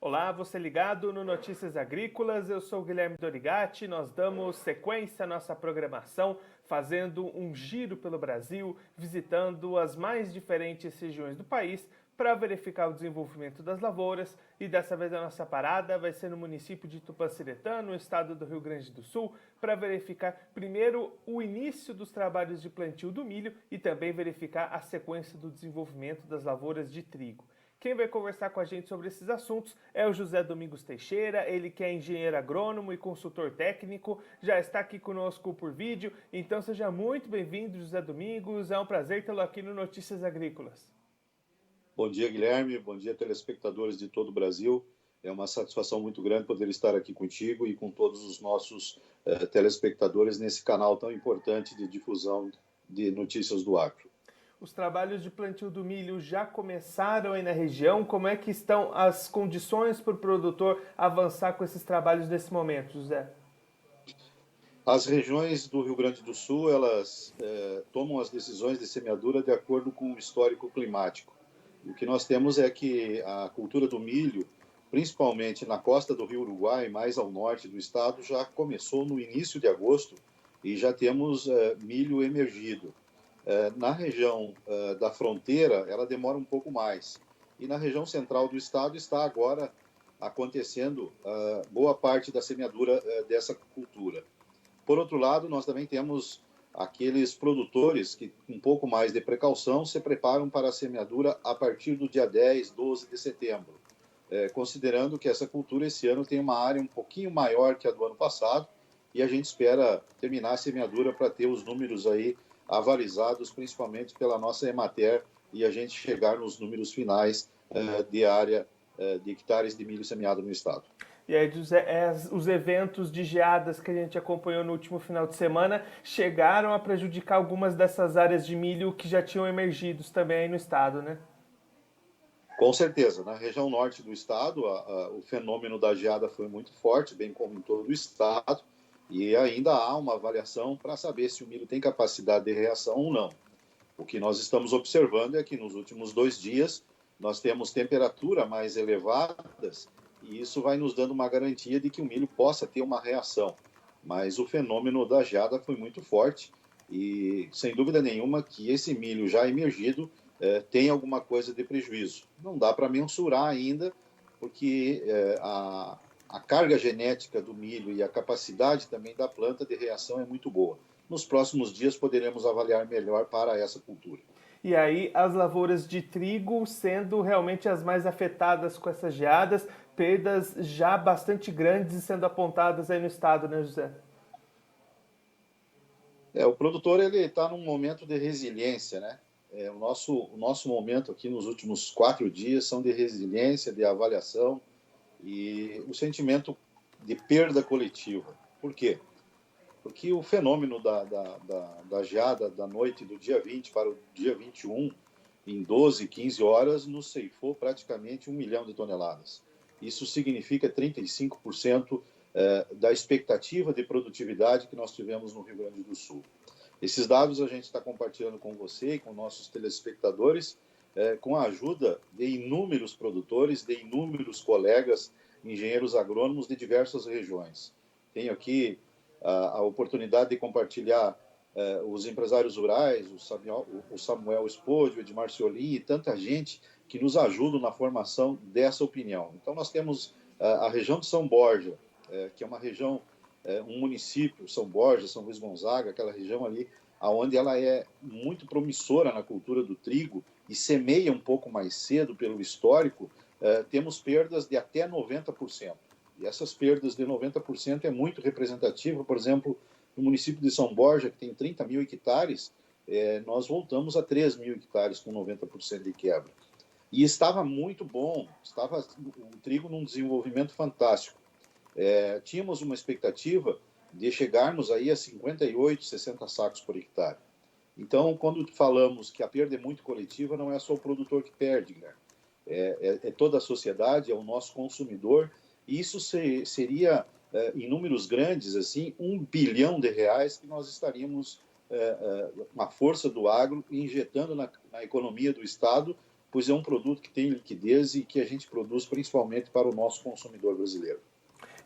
Olá, você ligado no Notícias Agrícolas, eu sou o Guilherme Dorigatti, nós damos sequência à nossa programação, fazendo um giro pelo Brasil, visitando as mais diferentes regiões do país para verificar o desenvolvimento das lavouras, e dessa vez a nossa parada vai ser no município de Tupanciretã, no estado do Rio Grande do Sul, para verificar primeiro o início dos trabalhos de plantio do milho e também verificar a sequência do desenvolvimento das lavouras de trigo. Quem vai conversar com a gente sobre esses assuntos é o José Domingos Teixeira, ele que é engenheiro agrônomo e consultor técnico, já está aqui conosco por vídeo, então seja muito bem-vindo, José Domingos, é um prazer tê-lo aqui no Notícias Agrícolas. Bom dia, Guilherme, bom dia, telespectadores de todo o Brasil. É uma satisfação muito grande poder estar aqui contigo e com todos os nossos telespectadores nesse canal tão importante de difusão de notícias do agro. Os trabalhos de plantio do milho já começaram aí na região. Como é que estão as condições para o produtor avançar com esses trabalhos nesse momento, José? As regiões do Rio Grande do Sul, elas tomam as decisões de semeadura de acordo com o histórico climático. O que nós temos é que a cultura do milho, principalmente na costa do Rio Uruguai, mais ao norte do estado, já começou no início de agosto e já temos milho emergido. Na região da fronteira, ela demora um pouco mais. E na região central do estado está agora acontecendo boa parte da semeadura dessa cultura. Por outro lado, nós também temos aqueles produtores que, com um pouco mais de precaução, se preparam para a semeadura a partir do dia 10, 12 de setembro, considerando que essa cultura esse ano tem uma área um pouquinho maior que a do ano passado e a gente espera terminar a semeadura para ter os números aí avalizados, principalmente pela nossa Emater, e a gente chegar nos números finais de área de hectares de milho semeado no estado. E aí, José, os eventos de geadas que a gente acompanhou no último final de semana chegaram a prejudicar algumas dessas áreas de milho que já tinham emergido também aí no estado, né? Com certeza. Na região norte do estado, o fenômeno da geada foi muito forte, bem como em todo o estado, e ainda há uma avaliação para saber se o milho tem capacidade de reação ou não. O que nós estamos observando é que nos últimos 2 dias nós temos temperaturas mais elevadas e isso vai nos dando uma garantia de que o milho possa ter uma reação. Mas o fenômeno da geada foi muito forte e, sem dúvida nenhuma, que esse milho já emergido tem alguma coisa de prejuízo. Não dá para mensurar ainda, porque a carga genética do milho e a capacidade também da planta de reação é muito boa. Nos próximos dias poderemos avaliar melhor para essa cultura. E aí as lavouras de trigo sendo realmente as mais afetadas com essas geadas, perdas já bastante grandes sendo apontadas aí no estado, né, José? O produtor ele está num momento de resiliência, né? O nosso momento aqui nos últimos 4 dias são de resiliência, de avaliação e o sentimento de perda coletiva. Por quê? Porque o fenômeno da geada da noite do dia 20 para o dia 21, em 12, 15 horas, nos ceifou praticamente 1 milhão de toneladas. Isso significa 35% da expectativa de produtividade que nós tivemos no Rio Grande do Sul. Esses dados a gente está compartilhando com você e com nossos telespectadores, com a ajuda de inúmeros produtores, de inúmeros colegas, engenheiros agrônomos de diversas regiões. Tenho aqui a oportunidade de compartilhar os empresários rurais, o Samuel Espôdio, o Edmar Ciolin e tanta gente que nos ajudam na formação dessa opinião. Então, nós temos a região de São Borja, que é uma região, um município, São Borja, São Luís Gonzaga, aquela região ali, onde ela é muito promissora na cultura do trigo e semeia um pouco mais cedo pelo histórico, temos perdas de até 90%. E essas perdas de 90% é muito representativa. Por exemplo, no município de São Borja, que tem 30 mil hectares, nós voltamos a 3 mil hectares com 90% de quebra. E estava muito bom, estava o trigo num desenvolvimento fantástico. Tínhamos uma expectativa de chegarmos aí a 58, 60 sacos por hectare. Então, quando falamos que a perda é muito coletiva, não é só o produtor que perde, Guilherme. É toda a sociedade, é o nosso consumidor. E isso seria, em números grandes, assim, R$1 bilhão que nós estaríamos, com a força do agro, injetando na economia do Estado, pois é um produto que tem liquidez e que a gente produz principalmente para o nosso consumidor brasileiro.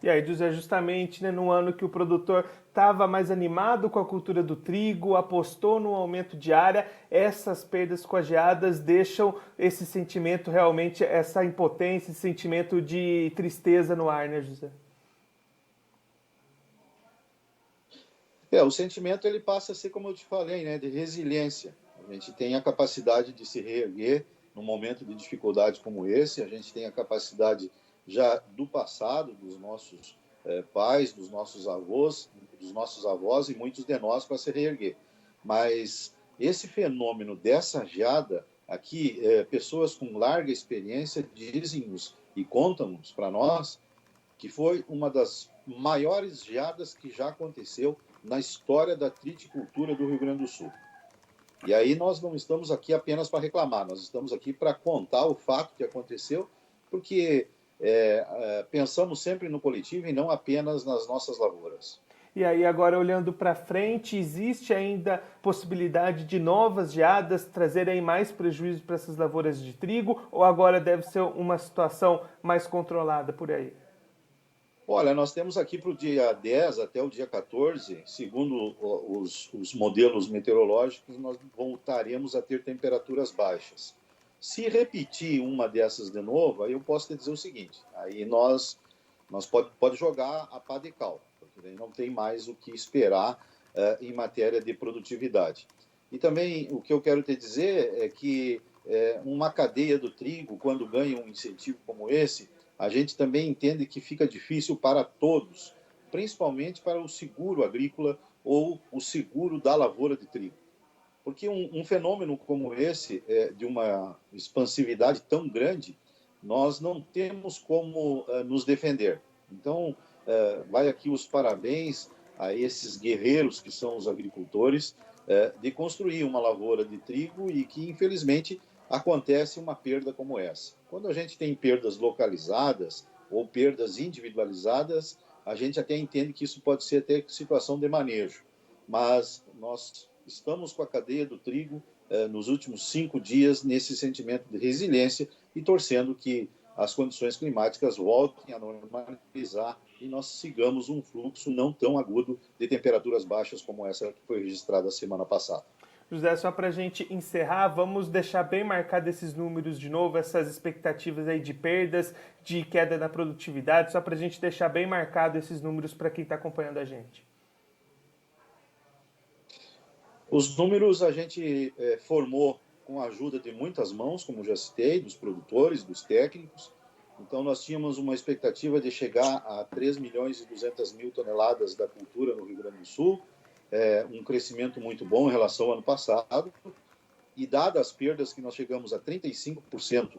E aí, José, justamente no ano que o produtor estava mais animado com a cultura do trigo, apostou no aumento de área, essas perdas com as geadas deixam esse sentimento realmente, essa impotência, esse sentimento de tristeza no ar, né, José? O sentimento ele passa a ser, como eu te falei, né, de resiliência. A gente tem a capacidade de se reerguer num momento de dificuldade como esse, a gente tem a capacidade já do passado, dos nossos pais, dos nossos avós e muitos de nós para se reerguer. Mas esse fenômeno dessa geada, aqui, pessoas com larga experiência dizem-nos e contam-nos para nós que foi uma das maiores geadas que já aconteceu na história da triticultura do Rio Grande do Sul. E aí nós não estamos aqui apenas para reclamar, nós estamos aqui para contar o fato que aconteceu, porque pensamos sempre no coletivo e não apenas nas nossas lavouras. E aí agora olhando para frente, existe ainda possibilidade de novas geadas trazerem mais prejuízo para essas lavouras de trigo, ou agora deve ser uma situação mais controlada por aí? Olha, nós temos aqui para o dia 10 até o dia 14, segundo os modelos meteorológicos, nós voltaremos a ter temperaturas baixas. Se repetir uma dessas de novo, aí eu posso te dizer o seguinte, aí nós pode jogar a pá de cal, porque daí não tem mais o que esperar em matéria de produtividade. E também o que eu quero te dizer é que uma cadeia do trigo, quando ganha um incentivo como esse, a gente também entende que fica difícil para todos, principalmente para o seguro agrícola ou o seguro da lavoura de trigo. Porque um fenômeno como esse, de uma expansividade tão grande, nós não temos como nos defender. Então, vai aqui os parabéns a esses guerreiros que são os agricultores, de construir uma lavoura de trigo e que, infelizmente, acontece uma perda como essa. Quando a gente tem perdas localizadas ou perdas individualizadas, a gente até entende que isso pode ser até situação de manejo. Mas nós estamos com a cadeia do trigo nos últimos 5 dias nesse sentimento de resiliência e torcendo que as condições climáticas voltem a normalizar e nós sigamos um fluxo não tão agudo de temperaturas baixas como essa que foi registrada a semana passada. José, só para a gente encerrar, vamos deixar bem marcado esses números de novo, essas expectativas aí de perdas, de queda na produtividade, só para a gente deixar bem marcado esses números para quem está acompanhando a gente. Os números a gente formou com a ajuda de muitas mãos, como já citei, dos produtores, dos técnicos. Então, nós tínhamos uma expectativa de chegar a 3 milhões e 200 mil toneladas da cultura no Rio Grande do Sul, um crescimento muito bom em relação ao ano passado, e dadas as perdas que nós chegamos a 35%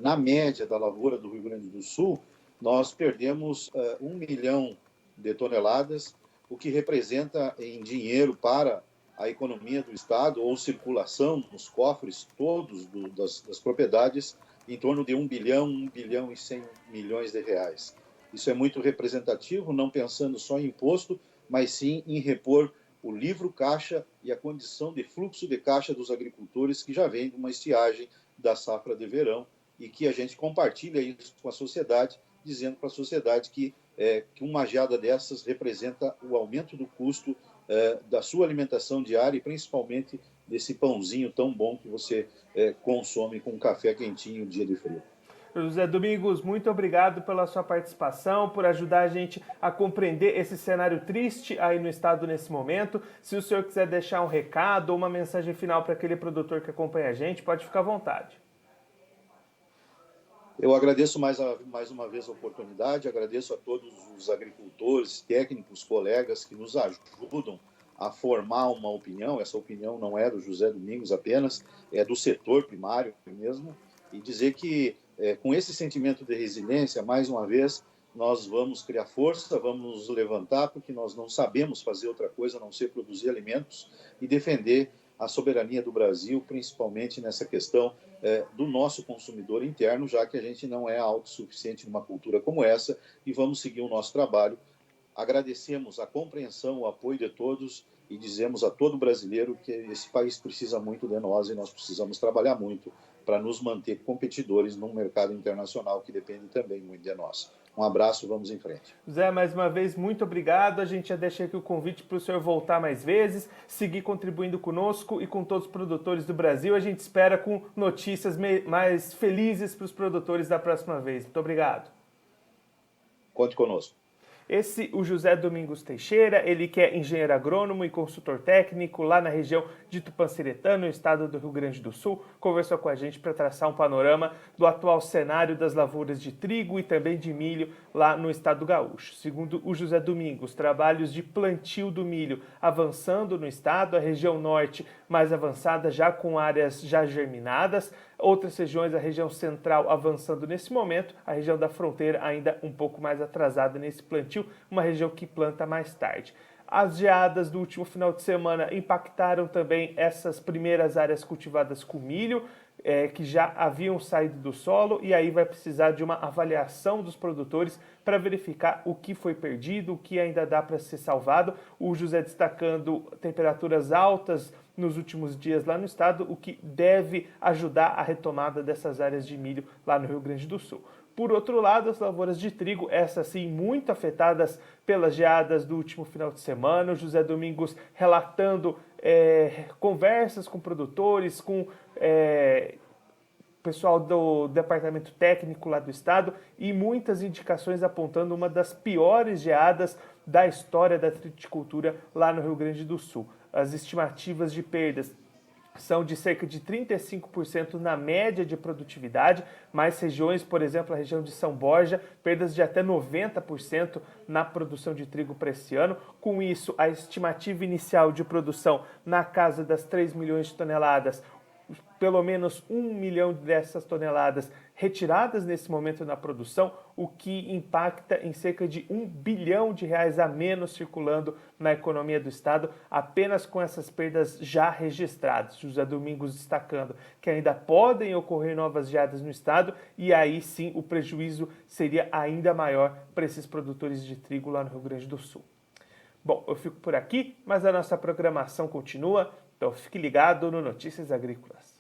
na média da lavoura do Rio Grande do Sul, nós perdemos 1 milhão de toneladas, o que representa em dinheiro para a economia do Estado ou circulação nos cofres todos das propriedades em torno de 1 bilhão e 100 milhões de reais. Isso é muito representativo, não pensando só em imposto, mas sim em repor o livro caixa e a condição de fluxo de caixa dos agricultores que já vem de uma estiagem da safra de verão e que a gente compartilha isso com a sociedade, dizendo para a sociedade que uma geada dessas representa o aumento do custo da sua alimentação diária e principalmente desse pãozinho tão bom que você consome com um café quentinho dia de frio. José Domingos, muito obrigado pela sua participação, por ajudar a gente a compreender esse cenário triste aí no estado nesse momento. Se o senhor quiser deixar um recado ou uma mensagem final para aquele produtor que acompanha a gente, pode ficar à vontade. Eu agradeço mais uma vez a oportunidade, agradeço a todos os agricultores, técnicos, colegas que nos ajudam a formar uma opinião. Essa opinião não é do José Domingos apenas, é do setor primário mesmo, e dizer que com esse sentimento de resiliência, mais uma vez, nós vamos criar força, vamos nos levantar, porque nós não sabemos fazer outra coisa a não ser produzir alimentos e defender a soberania do Brasil, principalmente nessa questão do nosso consumidor interno, já que a gente não é autossuficiente numa cultura como essa, e vamos seguir o nosso trabalho. Agradecemos a compreensão, o apoio de todos e dizemos a todo brasileiro que esse país precisa muito de nós e nós precisamos trabalhar muito para nos manter competidores num mercado internacional que depende também muito de nós. Um abraço, vamos em frente. Zé, mais uma vez, muito obrigado. A gente já deixa aqui o convite para o senhor voltar mais vezes, seguir contribuindo conosco e com todos os produtores do Brasil. A gente espera com notícias mais felizes para os produtores da próxima vez. Muito obrigado. Conte conosco. Esse, o José Domingos Teixeira, ele que é engenheiro agrônomo e consultor técnico lá na região de Tupanciretã, no estado do Rio Grande do Sul, conversou com a gente para traçar um panorama do atual cenário das lavouras de trigo e também de milho lá no estado gaúcho. Segundo o José Domingos, trabalhos de plantio do milho avançando no estado, a região norte mais avançada já com áreas já germinadas, outras regiões, a região central avançando nesse momento, a região da fronteira ainda um pouco mais atrasada nesse plantio, uma região que planta mais tarde. As geadas do último final de semana impactaram também essas primeiras áreas cultivadas com milho, que já haviam saído do solo, e aí vai precisar de uma avaliação dos produtores para verificar o que foi perdido, o que ainda dá para ser salvado. O José destacando temperaturas altas nos últimos dias lá no estado, o que deve ajudar a retomada dessas áreas de milho lá no Rio Grande do Sul. Por outro lado, as lavouras de trigo, essas sim muito afetadas pelas geadas do último final de semana. O José Domingos relatando conversas com produtores, com pessoal do departamento técnico lá do estado e muitas indicações apontando uma das piores geadas da história da triticultura lá no Rio Grande do Sul. As estimativas de perdas são de cerca de 35% na média de produtividade, mais regiões, por exemplo, a região de São Borja, perdas de até 90% na produção de trigo para esse ano. Com isso, a estimativa inicial de produção na casa das 3 milhões de toneladas, pelo menos 1 milhão dessas toneladas retiradas nesse momento na produção, o que impacta em cerca de R$ 1 bilhão a menos circulando na economia do estado, apenas com essas perdas já registradas. José Domingos destacando que ainda podem ocorrer novas geadas no estado e aí sim o prejuízo seria ainda maior para esses produtores de trigo lá no Rio Grande do Sul. Bom, eu fico por aqui, mas a nossa programação continua, então fique ligado no Notícias Agrícolas.